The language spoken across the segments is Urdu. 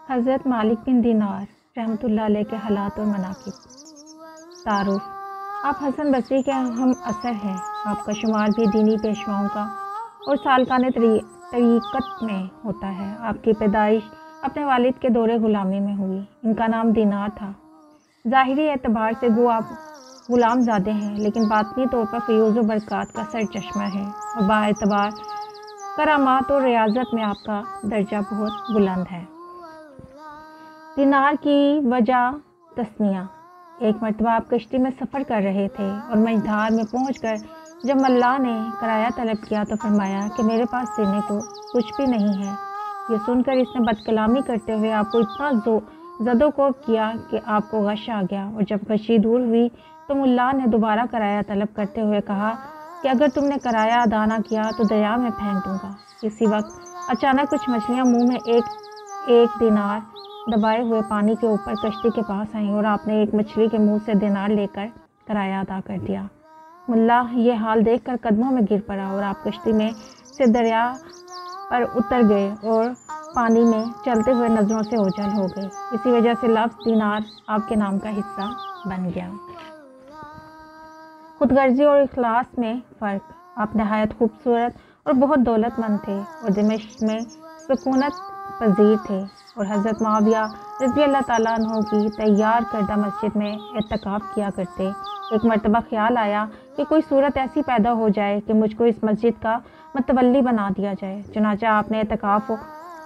حضرت مالک بن دینار رحمۃ اللہ علیہ کے حالات اور مناقب۔ تعارف: آپ حسن بصری کے ہم اثر ہیں۔ آپ کا شمار بھی دینی پیشواؤں کا اور سالکانہ طریقت میں ہوتا ہے۔ آپ کی پیدائش اپنے والد کے دور غلامی میں ہوئی۔ ان کا نام دینار تھا۔ ظاہری اعتبار سے گو آپ غلام زادے ہیں، لیکن باطنی طور پر فیوز و برکات کا سرچشمہ ہے، اور با اعتبار کرامات اور ریاضت میں آپ کا درجہ بہت بلند ہے۔ دینار کی وجہ تسمیہ: ایک مرتبہ آپ کشتی میں سفر کر رہے تھے اور مجھدار میں پہنچ کر جب ملا نے کرایہ طلب کیا تو فرمایا کہ میرے پاس دینے کو کچھ بھی نہیں ہے۔ یہ سن کر اس نے بد کلامی کرتے ہوئے آپ کو اتنا زد و کوب کیا کہ آپ کو غش آ گیا، اور جب غشی دور ہوئی تو ملا نے دوبارہ کرایہ طلب کرتے ہوئے کہا کہ اگر تم نے کرایہ ادا نہ کیا تو دریا میں پھینک دوں گا۔ اسی وقت اچانک کچھ مچھلیاں منہ میں ایک دینار دبائے ہوئے پانی کے اوپر کشتی کے پاس آئیں، اور آپ نے ایک مچھلی کے منہ سے دینار لے کر کرایہ ادا کر دیا۔ ملا یہ حال دیکھ کر قدموں میں گر پڑا، اور آپ کشتی میں سے دریا پر اتر گئے اور پانی میں چلتے ہوئے نظروں سے اوجھل ہو گئے۔ اسی وجہ سے لفظ دینار آپ کے نام کا حصہ بن گیا۔ خود غرضی اور اخلاص میں فرق: آپ نہایت خوبصورت اور بہت دولت مند تھے اور دمشق میں سکونت پذیر تھے، اور حضرت معاویہ رضی اللہ تعالیٰ عنہ کی تیار کردہ مسجد میں اعتکاف کیا کرتے۔ ایک مرتبہ خیال آیا کہ کوئی صورت ایسی پیدا ہو جائے کہ مجھ کو اس مسجد کا متولی بنا دیا جائے۔ چنانچہ آپ نے اعتکاف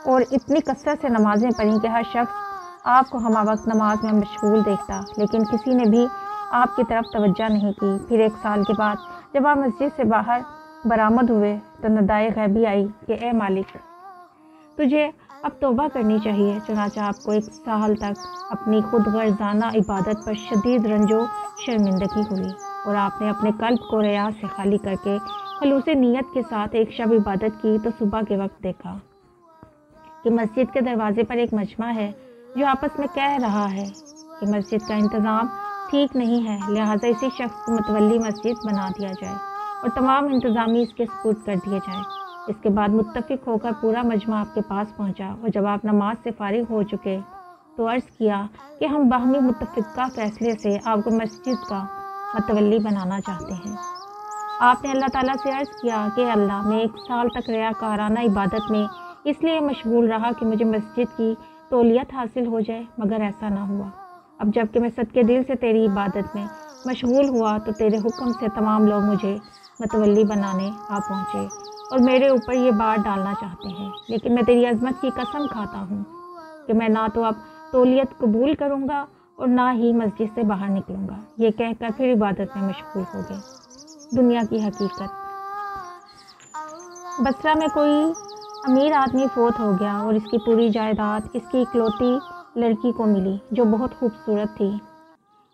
اور اتنی کثرت سے نمازیں پڑھیں کہ ہر شخص آپ کو ہمہ وقت نماز میں مشغول دیکھتا، لیکن کسی نے بھی آپ کی طرف توجہ نہیں کی۔ پھر ایک سال کے بعد جب آپ مسجد سے باہر برآمد ہوئے تو ندائے غیبی آئی کہ اے مالک، تجھے اب توبہ کرنی چاہیے۔ چنانچہ آپ کو ایک سال تک اپنی خود غرضانہ عبادت پر شدید رنج و شرمندگی ہوئی، اور آپ نے اپنے قلب کو ریا سے خالی کر کے خلوص نیت کے ساتھ ایک شب عبادت کی تو صبح کے وقت دیکھا کہ مسجد کے دروازے پر ایک مجمع ہے جو آپس میں کہہ رہا ہے کہ مسجد کا انتظام ٹھیک نہیں ہے، لہٰذا اسی شخص کو متولی مسجد بنا دیا جائے اور تمام انتظامی اس کے سپرد کر دیے جائیں۔ اس کے بعد متفق ہو کر پورا مجمع آپ کے پاس پہنچا، اور جب آپ نماز سے فارغ ہو چکے تو عرض کیا کہ ہم باہمی متفقہ فیصلے سے آپ کو مسجد کا متولی بنانا چاہتے ہیں۔ آپ نے اللہ تعالیٰ سے عرض کیا کہ اللہ، میں ایک سال تک ریاکارانہ عبادت میں اس لیے مشغول رہا کہ مجھے مسجد کی تولیت حاصل ہو جائے، مگر ایسا نہ ہوا۔ اب جب کہ میں صدقے دل سے تیری عبادت میں مشغول ہوا تو تیرے حکم سے تمام لوگ مجھے متولی بنانے آ پہنچے اور میرے اوپر یہ بار ڈالنا چاہتے ہیں، لیکن میں تیری عظمت کی قسم کھاتا ہوں کہ میں نہ تو اب تولیت قبول کروں گا اور نہ ہی مسجد سے باہر نکلوں گا۔ یہ کہہ کر پھر عبادت میں مشغول ہو گئے۔ دنیا کی حقیقت: بصرہ میں کوئی امیر آدمی فوت ہو گیا اور اس کی پوری جائیداد اس کی اکلوتی لڑکی کو ملی جو بہت خوبصورت تھی۔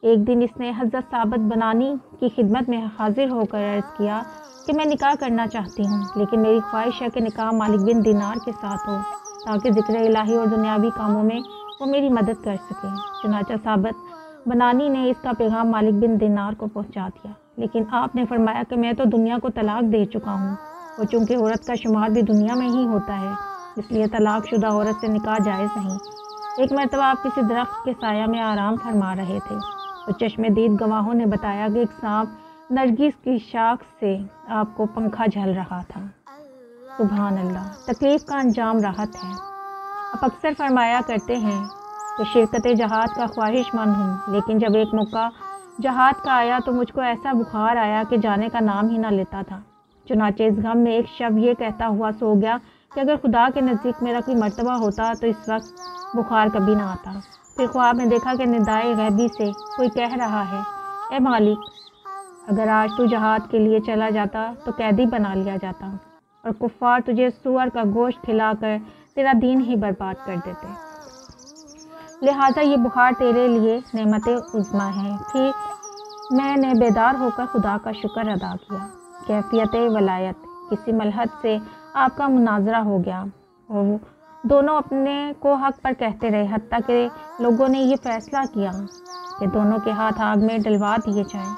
ایک دن اس نے حضرت ثابت بنانی کی خدمت میں حاضر ہو کر عرض کیا کہ میں نکاح کرنا چاہتی ہوں، لیکن میری خواہش ہے کہ نکاح مالک بن دینار کے ساتھ ہو تاکہ ذکر الہی اور دنیاوی کاموں میں وہ میری مدد کر سکے۔ چنانچہ ثابت بنانی نے اس کا پیغام مالک بن دینار کو پہنچا دیا، لیکن آپ نے فرمایا کہ میں تو دنیا کو طلاق دے چکا ہوں، اور چونکہ عورت کا شمار بھی دنیا میں ہی ہوتا ہے اس لیے طلاق شدہ عورت سے نکاح جائز نہیں۔ ایک مرتبہ آپ کسی درخت کے سایہ میں آرام فرما رہے تھے اور چشم دید گواہوں نے بتایا کہ ایک سانپ نرگس کی شاخ سے آپ کو پنکھا جھل رہا تھا۔ سبحان اللہ! تکلیف کا انجام راحت ہے۔ آپ اکثر فرمایا کرتے ہیں کہ شرکت جہاد کا خواہش مند ہوں، لیکن جب ایک موقع جہاد کا آیا تو مجھ کو ایسا بخار آیا کہ جانے کا نام ہی نہ لیتا تھا۔ چنانچہ اس غم میں ایک شب یہ کہتا ہوا سو گیا کہ اگر خدا کے نزدیک میرا کوئی مرتبہ ہوتا تو اس وقت بخار کبھی نہ آتا۔ پھر خواب میں دیکھا کہ ندائے غیبی سے کوئی کہہ رہا ہے، اے مالک، اگر آج تو جہاد کے لیے چلا جاتا تو قیدی بنا لیا جاتا اور کفار تجھے سور کا گوشت کھلا کر تیرا دین ہی برباد کر دیتے، لہٰذا یہ بخار تیرے لیے نعمت عظمیٰ ہے۔ پھر میں نے بیدار ہو کر خدا کا شکر ادا کیا۔ کیفیت ولایت: کسی ملحد سے آپ کا مناظرہ ہو گیا اور دونوں اپنے کو حق پر کہتے رہے، حتیٰ کہ لوگوں نے یہ فیصلہ کیا کہ دونوں کے ہاتھ آگ میں ڈلوا دیے جائیں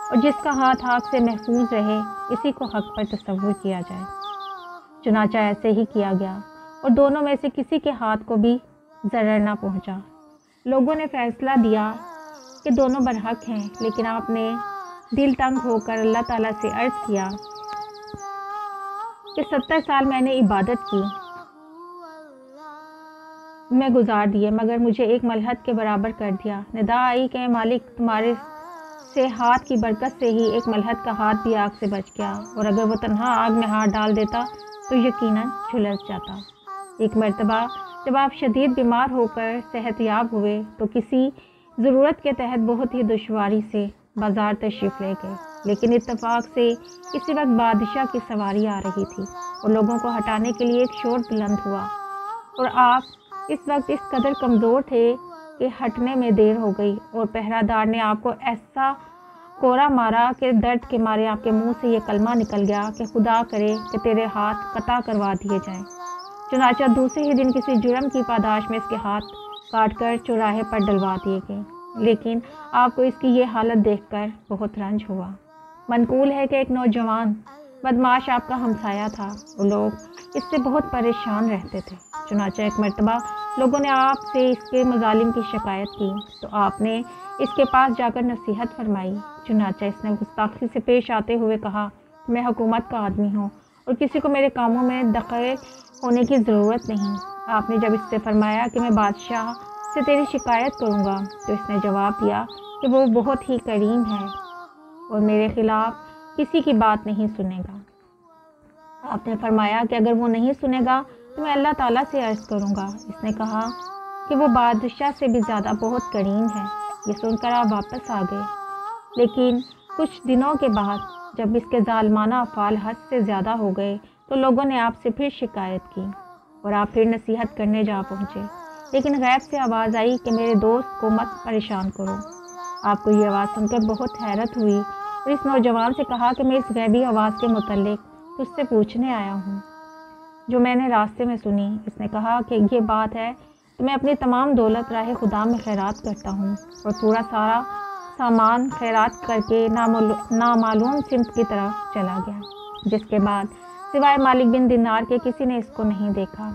اور جس کا ہاتھ آگ سے محفوظ رہے اسی کو حق پر تصور کیا جائے۔ چنانچہ ایسے ہی کیا گیا اور دونوں میں سے کسی کے ہاتھ کو بھی ضرر نہ پہنچا۔ لوگوں نے فیصلہ دیا کہ دونوں برحق ہیں، لیکن آپ نے دل تنگ ہو کر اللہ تعالیٰ سے عرض کیا کہ 70 سال میں نے عبادت کی، میں گزار دیے، مگر مجھے ایک ملحد کے برابر کر دیا۔ ندا آئی کہ اے مالک، تمہارے سے ہاتھ کی برکت سے ہی ایک ملحد کا ہاتھ بھی آگ سے بچ گیا، اور اگر وہ تنہا آگ میں ہاتھ ڈال دیتا تو یقیناً جھلس جاتا۔ ایک مرتبہ جب آپ شدید بیمار ہو کر صحت یاب ہوئے تو کسی ضرورت کے تحت بہت ہی دشواری سے بازار تشریف لے گئے، لیکن اتفاق سے اسی وقت بادشاہ کی سواری آ رہی تھی اور لوگوں کو ہٹانے کے لیے ایک شور بلند ہوا، اور آپ اس وقت اس قدر کمزور تھے کہ ہٹنے میں دیر ہو گئی، اور پہرہ دار نے آپ کو ایسا کورا مارا کہ درد کے مارے آپ کے منہ سے یہ کلمہ نکل گیا کہ خدا کرے کہ تیرے ہاتھ قطع کروا دیے جائیں۔ چنانچہ دوسرے ہی دن کسی جرم کی پاداش میں اس کے ہاتھ کاٹ کر چوراہے پر ڈلوا دیے گئے، لیکن آپ کو اس کی یہ حالت دیکھ کر بہت رنج ہوا۔ منقول ہے کہ ایک نوجوان بدمعاش آپ کا ہمسایہ تھا اور لوگ اس سے بہت پریشان رہتے تھے۔ چنانچہ ایک مرتبہ لوگوں نے آپ سے اس کے مظالم کی شکایت کی تو آپ نے اس کے پاس جا کر نصیحت فرمائی۔ چنانچہ اس نے گستاخی سے پیش آتے ہوئے کہا کہ میں حکومت کا آدمی ہوں اور کسی کو میرے کاموں میں دخل ہونے کی ضرورت نہیں۔ آپ نے جب اس سے فرمایا کہ میں بادشاہ سے تیری شکایت کروں گا تو اس نے جواب دیا کہ وہ بہت ہی کریم ہے اور میرے خلاف کسی کی بات نہیں سنے گا۔ آپ نے فرمایا کہ اگر وہ نہیں سنے گا تو میں اللہ تعالیٰ سے عرض کروں گا۔ اس نے کہا کہ وہ بادشاہ سے بھی زیادہ بہت کریم ہے۔ یہ سن کر آپ واپس آ گئے، لیکن کچھ دنوں کے بعد جب اس کے ظالمانہ افعال حد سے زیادہ ہو گئے تو لوگوں نے آپ سے پھر شکایت کی اور آپ پھر نصیحت کرنے جا پہنچے، لیکن غیب سے آواز آئی کہ میرے دوست کو مت پریشان کرو۔ آپ کو یہ آواز سن کر بہت حیرت ہوئی اور اس نوجوان سے کہا کہ میں اس غیبی آواز کے متعلق تجھ سے پوچھنے آیا ہوں جو میں نے راستے میں سنی۔ اس نے کہا کہ یہ بات ہے کہ میں اپنی تمام دولت راہ خدا میں خیرات کرتا ہوں اور پورا سارا سامان خیرات کر کے نامعلوم سمت کی طرف چلا گیا، جس کے بعد سوائے مالک بن دینار کے کسی نے اس کو نہیں دیکھا،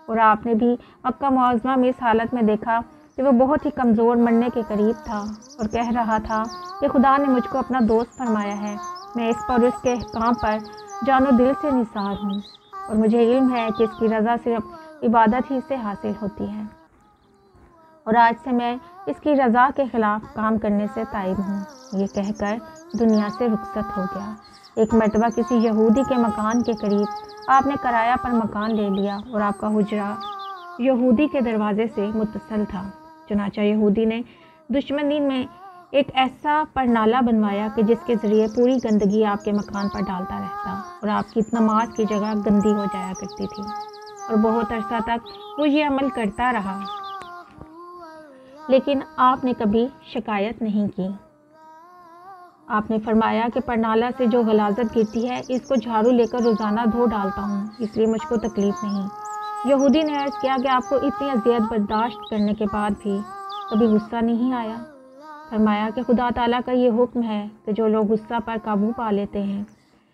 اور آپ نے بھی مکہ معظمہ میں اس حالت میں دیکھا کہ وہ بہت ہی کمزور مرنے کے قریب تھا اور کہہ رہا تھا کہ خدا نے مجھ کو اپنا دوست فرمایا ہے، میں اس پر اس کے احکام پر جان و دل سے نثار ہوں اور مجھے علم ہے کہ اس کی رضا صرف عبادت ہی سے حاصل ہوتی ہے، اور آج سے میں اس کی رضا کے خلاف کام کرنے سے تائب ہوں۔ یہ کہہ کر دنیا سے رخصت ہو گیا۔ ایک مرتبہ کسی یہودی کے مکان کے قریب آپ نے کرایہ پر مکان لے لیا اور آپ کا حجرہ یہودی کے دروازے سے متصل تھا۔ چنانچہ یہودی نے دشمنی میں ایک ایسا پرنالہ بنوایا کہ جس کے ذریعے پوری گندگی آپ کے مکان پر ڈالتا رہتا اور آپ کی نماز کی جگہ گندی ہو جایا کرتی تھی، اور بہت عرصہ تک وہ یہ عمل کرتا رہا، لیکن آپ نے کبھی شکایت نہیں کی۔ آپ نے فرمایا کہ پرنالہ سے جو غلاظت گرتی ہے اس کو جھاڑو لے کر روزانہ دھو ڈالتا ہوں، اس لیے مجھ کو تکلیف نہیں۔ یہودی نے عرض کیا کہ آپ کو اتنی اذیت برداشت کرنے کے بعد بھی کبھی غصہ نہیں آیا؟ فرمایا کہ خدا تعالیٰ کا یہ حکم ہے کہ جو لوگ غصہ پر قابو پا لیتے ہیں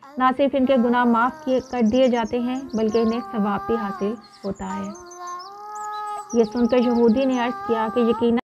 نہ صرف ان کے گناہ معاف کر دیے جاتے ہیں بلکہ انہیں ثواب بھی حاصل ہوتا ہے۔ یہ سن کر یہودی نے عرض کیا کہ یقیناً